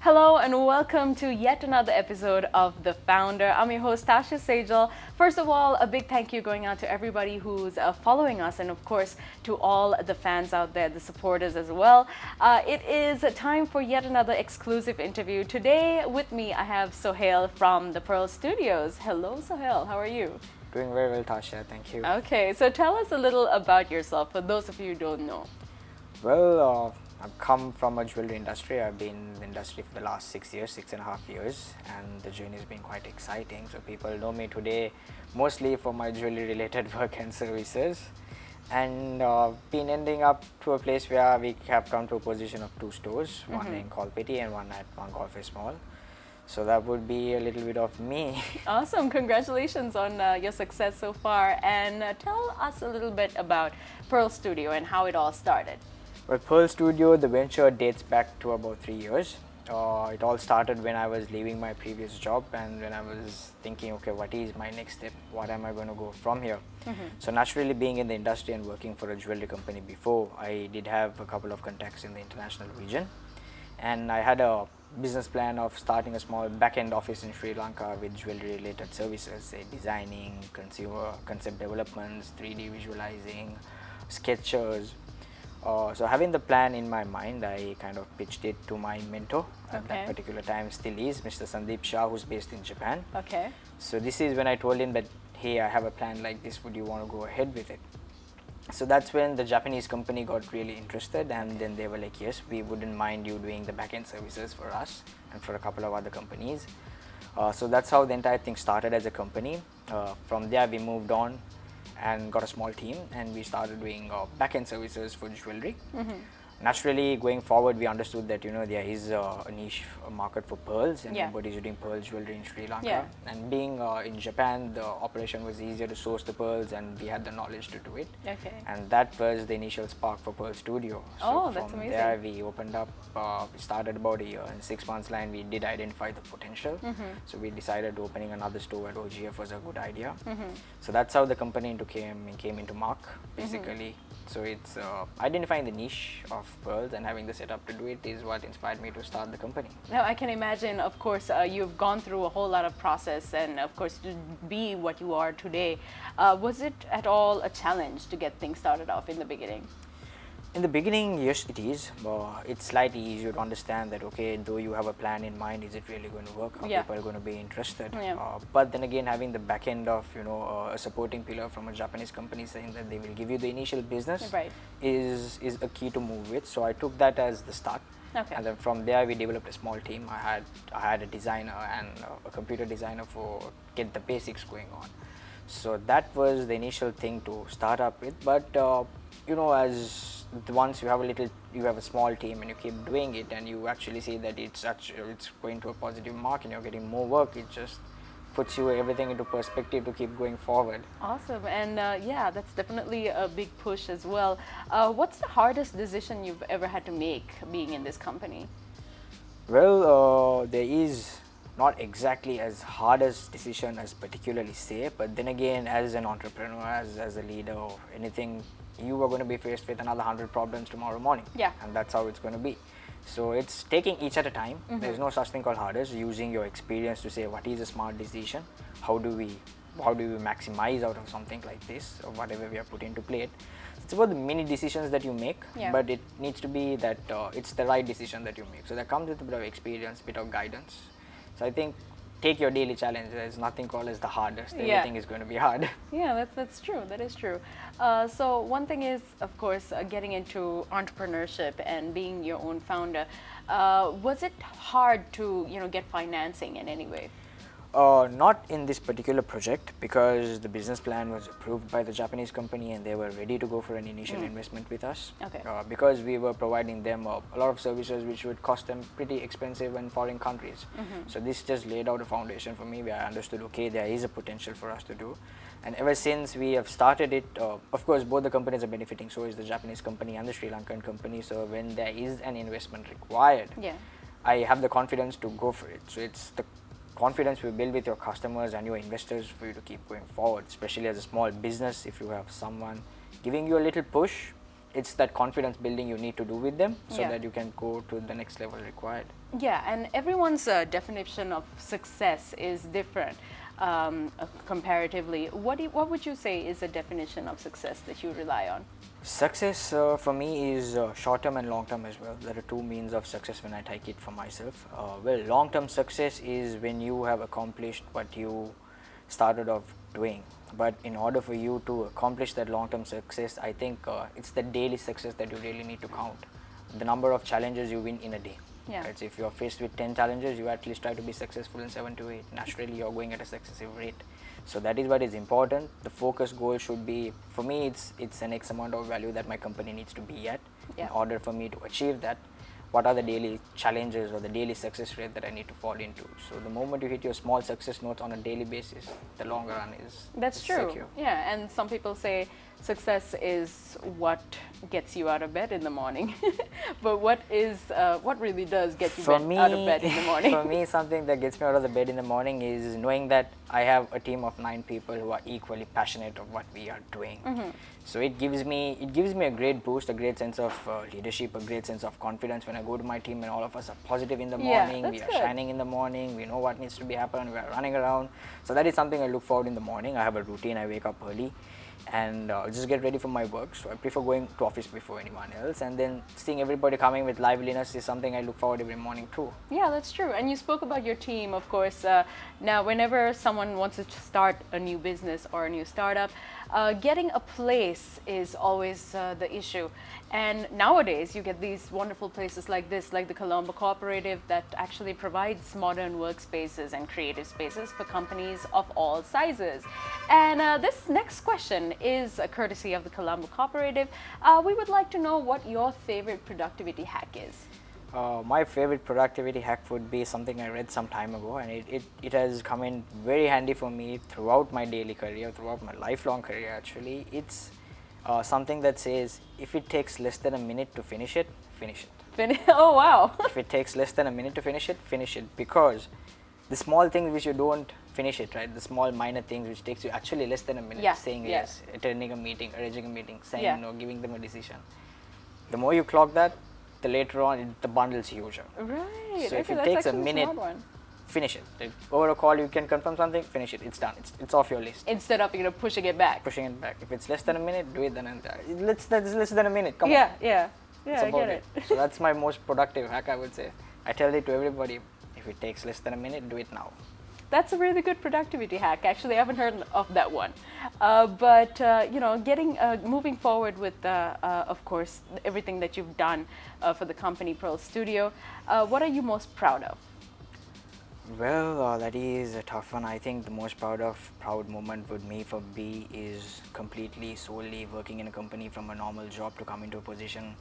Hello and welcome to yet another episode of The Founder. I'm your host Tasha Sejal. First of all, a big thank you going out to everybody who's following us, and of course to all the fans out there, the supporters as well. It is time for yet another exclusive interview. Today with me I have Sohail from the Pearl Studios. Hello Sohail, how are you? Doing very well, Tasha. Thank you. Okay, so tell us a little about yourself for those of you who don't know. Well, I've come from a jewelry industry. I've been in the industry for the last 6.5 years, and the journey has been quite exciting. So people know me today mostly for my jewelry related work and services, and been ending up to a place where we have come to a position of 2 stores, one in Kolpiti and one at One Golf Mall. So that would be a little bit of me. Awesome, congratulations on your success so far, and tell us a little bit about Pearl Studio and how it all started. Well, Pearl Studio, the venture dates back to about 3 years. It all started when I was leaving my previous job, and when I was thinking, okay, what is my next step? What am I going to go from here? So naturally, being in the industry and working for a jewelry company before, I did have a couple of contacts in the international region, and I had a business plan of starting a small back-end office in Sri Lanka with jewelry related services, say designing, consumer concept developments, 3D visualizing, sketches. So having the plan in my mind, I kind of pitched it to my mentor at that particular time, still is Mr. Sandeep Shah, who's based in Japan. Okay. So this is when I told him that, hey, I have a plan like this, would you want to go ahead with it? So that's when the Japanese company got really interested, and then they were like, yes, we wouldn't mind you doing the back-end services for us and for a couple of other companies. So that's how the entire thing started as a company. From there we moved on and got a small team, and we started doing back-end services for jewelry. Naturally, going forward, we understood that there is a niche market for pearls, and nobody's doing pearl jewelry in Sri Lanka. And being in Japan, the operation was easier to source the pearls, and we had the knowledge to do it. Okay. And that was the initial spark for Pearl Studio. Oh, So that's from amazing. there, we opened up. We started about a year, and 6 months line, we did identify the potential. So we decided opening another store at OGF was a good idea. So that's how the company came into mark, basically. So it's identifying the niche of pearls and having the setup to do it is what inspired me to start the company. Now I can imagine, of course, you've gone through a whole lot of process, and of course to be what you are today. Was it at all a challenge to get things started off in the beginning? In the beginning, yes, it is. It's slightly easier to understand that, okay, though you have a plan in mind, is it really going to work? Are people going to be interested? But then again, having the back end of, a supporting pillar from a Japanese company saying that they will give you the initial business is a key to move with. So I took that as the start. And then from there, we developed a small team. I had a designer and a computer designer for get the basics going on. So that was the initial thing to start up with. But as once you have a small team and you keep doing it, and you actually see that it's going to a positive mark and you're getting more work, it just puts you everything into perspective to keep going forward. Awesome, and yeah, that's definitely a big push as well. What's the hardest decision you've ever had to make being in this company? Well, there is not exactly as hard as decision as particularly say, but then again, as an entrepreneur, as a leader or anything, you are going to be faced with another 100 problems tomorrow morning. And that's how it's going to be. So it's taking each at a time. There's no such thing called hardest. Using your experience to say what is a smart decision, how do we maximize out of something like this, or whatever we are put into play. It's about the mini decisions that you make, but it needs to be that it's the right decision that you make. So that comes with a bit of experience, bit of guidance. So I think take your daily challenge. There's nothing called as the hardest. Everything is going to be hard. Yeah, that's true. That is true. So one thing is, of course, getting into entrepreneurship and being your own founder. Was it hard to get financing in any way? Not in this particular project, because the business plan was approved by the Japanese company and they were ready to go for an initial investment with us. Because we were providing them a lot of services which would cost them pretty expensive in foreign countries. So this just laid out a foundation for me where I understood, okay, there is a potential for us to do. And ever since we have started it, of course, both the companies are benefiting. So is the Japanese company and the Sri Lankan company. So when there is an investment required, I have the confidence to go for it. So it's the confidence you build with your customers and your investors for you to keep going forward, especially as a small business. If you have someone giving you a little push, it's that confidence building you need to do with them so that you can go to the next level required. Yeah, and everyone's definition of success is different comparatively. What would you say is a definition of success that you rely on? Success for me is short term and long term as well. There are two means of success when I take it for myself. Well, long term success is when you have accomplished what you started off doing. But in order for you to accomplish that long term success, I think it's the daily success that you really need to count. The number of challenges you win in a day. Yeah. Right? So if you're faced with 10 challenges, you at least try to be successful in 7 to 8. Naturally, you're going at a successive rate. So that is what is important. The focus goal should be, for me, it's an X amount of value that my company needs to be at. In order for me to achieve that, what are the daily challenges or the daily success rate that I need to fall into. So the moment you hit your small success notes on a daily basis, the longer run is That's true. secure. Yeah, and some people say success is what gets you out of bed in the morning. But what really does get you out of bed in the morning? For me, something that gets me out of the bed in the morning is knowing that I have a team of 9 people who are equally passionate of what we are doing. So it gives me a great boost, a great sense of leadership, a great sense of confidence when I go to my team and all of us are positive in the morning. We are shining in the morning. We know what needs to be happened. We are running around. So that is something I look forward in the morning. I have a routine. I wake up early and just get ready for my work. So I prefer going to office before anyone else, and then seeing everybody coming with liveliness is something I look forward every morning too. Yeah, that's true. And you spoke about your team, of course. Now, whenever someone wants to start a new business or a new startup, getting a place is always the issue. And nowadays, you get these wonderful places like this, like the Colombo Cooperative, that actually provides modern workspaces and creative spaces for companies of all sizes. And this next question is a courtesy of the Colombo Cooperative. We would like to know what your favorite productivity hack is. My favorite productivity hack would be something I read some time ago, and it has come in very handy for me throughout my daily career, throughout my lifelong career actually. It's something that says, if it takes less than a minute to finish it, finish it. Oh wow. If it takes less than a minute to finish it, finish it. Because the small things which you don't finish it, right, the small minor things which takes you actually less than a minute, saying yes, attending a meeting, arranging a meeting, saying no, giving them a decision. The more you clock that, the later on the bundle's huger. Right. So if it takes a minute, finish it. Like, over a call you can confirm something, finish it. It's done. It's off your list. Instead of pushing it back. Pushing it back. If it's less than a minute, do it then and there. That's less than a minute. Come on. Yeah. I get it. So that's my most productive hack, I would say. I tell it to everybody. If it takes less than a minute, do it now. That's a really good productivity hack. Actually, I haven't heard of that one. But moving forward with, of course, everything that you've done for the company Pearl Studio, what are you most proud of? Well, that is a tough one. I think the most proud moment would me for B is completely solely working in a company from a normal job to come into a position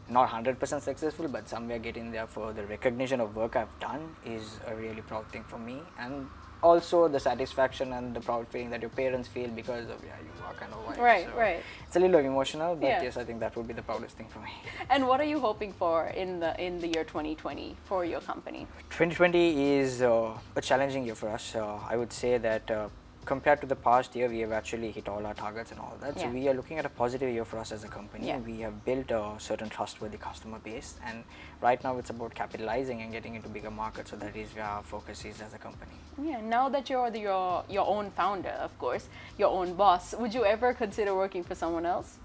not 100% successful, but somewhere getting there for the recognition of work I've done is a really proud thing for me. And also the satisfaction and the proud feeling that your parents feel because of you are kind of wife. Right. It's a little emotional, but yes, I think that would be the proudest thing for me. And what are you hoping for in the year 2020 for your company? 2020 is a challenging year for us. I would say that compared to the past year, we have actually hit all our targets and all that. So we are looking at a positive year for us as a company. We have built a certain trustworthy customer base, and right now it's about capitalizing and getting into bigger markets. So that is where our focus is as a company. Yeah. Now that you're your own founder, of course, your own boss, would you ever consider working for someone else?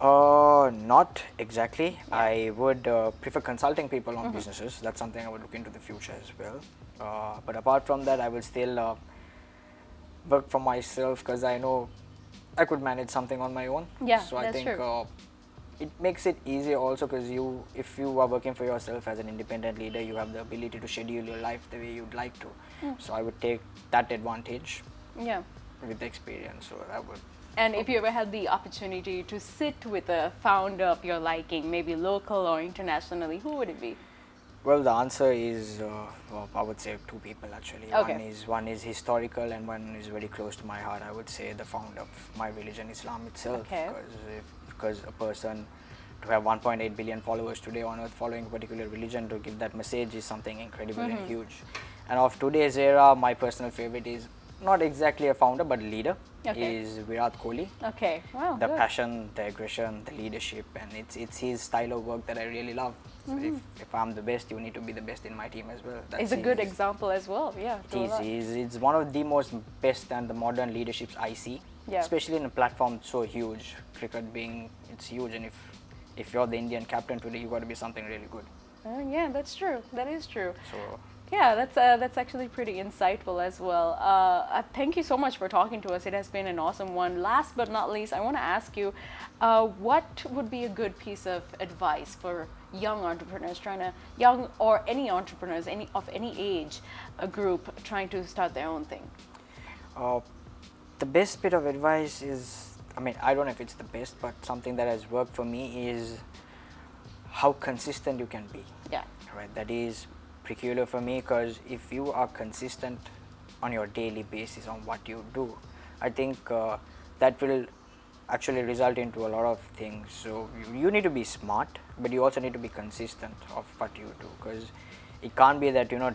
Not exactly. I would prefer consulting people on businesses. That's something I would look into the future as well. But apart from that, I will still work for myself because I know I could manage something on my own. Yeah, so I think it makes it easier also because if you are working for yourself as an independent leader, you have the ability to schedule your life the way you'd like to. So I would take that advantage with the experience. So I would. And if you ever had the opportunity to sit with a founder of your liking, maybe local or internationally, who would it be? Well, the answer is, I would say 2 people actually. One is historical and one is very close to my heart. I would say the founder of my religion, Islam itself. Because a person to have 1.8 billion followers today on earth following a particular religion to give that message is something incredible and huge. And of today's era, my personal favorite is not exactly a founder but leader, Okay. is Virat Kohli. Okay. Wow. The good. passion, the aggression, the leadership, and it's his style of work that I really love. So if I'm the best, you need to be the best in my team as well. It's a good example as well. Yeah. It is. It's one of the most best and the modern leaderships I see, Yeah. especially in a platform so huge. Cricket being it's huge, and if you're the Indian captain today, you got to be something really good. Yeah, that's true. That is true. So Yeah, that's actually pretty insightful as well. Thank you so much for talking to us. It has been an awesome one. Last but not least, I want to ask you, what would be a good piece of advice for young entrepreneurs young or any entrepreneurs, of any age, a group trying to start their own thing? the best bit of advice is, I mean, I don't know if it's the best, but something that has worked for me is how consistent you can be. Yeah. Right. That is peculiar for me, because if you are consistent on your daily basis on what you do, I think that will actually result into a lot of things. So you need to be smart, but you also need to be consistent of what you do, because it can't be that, you know,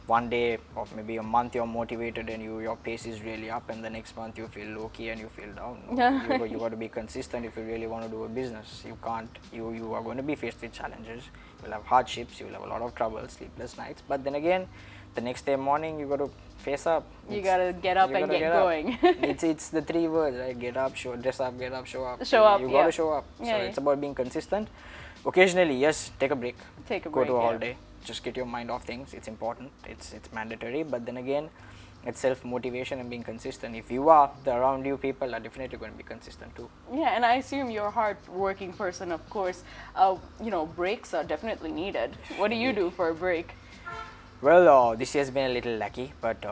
one day or maybe a month you're motivated and your pace is really up, and the next month you feel low key and you feel down. You got to be consistent if you really want to do a business. You can't. You are going to be faced with challenges. You'll have hardships. You'll have a lot of trouble, sleepless nights. But then again, the next day morning you got to face up. You got to get up and get going. it's the three words, right? Get up, dress up, get up, show up. Show up. You got to show up. Yeah, so it's about being consistent. Occasionally, yes, take a break. Go to a holiday. Just get your mind off things. It's important. It's mandatory. But then again, it's self-motivation and being consistent. If you are, the around you people are definitely going to be consistent too. Yeah, and I assume you're a hard-working person, of course. You know, breaks are definitely needed. What do you do for a break? Well, this year has been a little lucky, but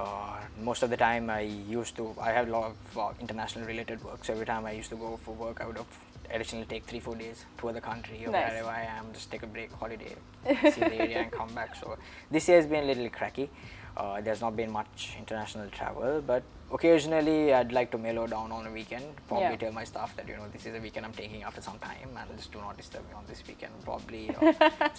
most of the time I have a lot of international related work. So every time I used to go for work, I would have additionally take 3-4 days, tour the country or wherever I am, just take a break, holiday, see the area and come back. So this year has been a little cracky. There's not been much international travel, but occasionally I'd like to mellow down on a weekend. Probably tell my staff that, you know, this is a weekend I'm taking after some time, and just do not disturb me on this weekend. Probably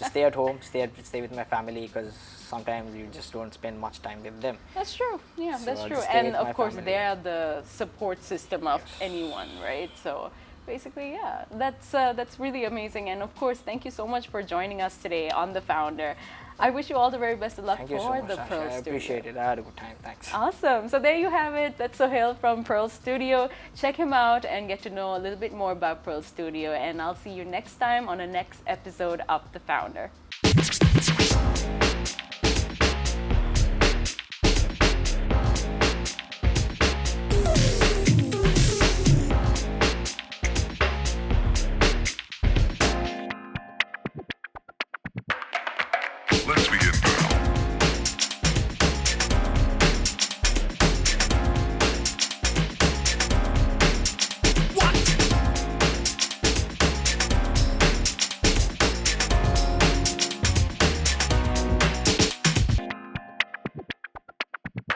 just stay at home, stay with my family, because sometimes you just don't spend much time with them. That's true. Yeah, So that's true. stay And with of my course, family. they are the support system of anyone, right? So basically, yeah, that's really amazing. And of course, thank you so much for joining us today on The Founder. I wish you all the very best of luck Thank for you so much, the Sasha. Pearl I Studio. appreciate it. I had a good time. Thanks. Awesome. So there you have it. That's Sohail from Pearl Studio. Check him out and get to know a little bit more about Pearl Studio. And I'll see you next time on the next episode of The Founder.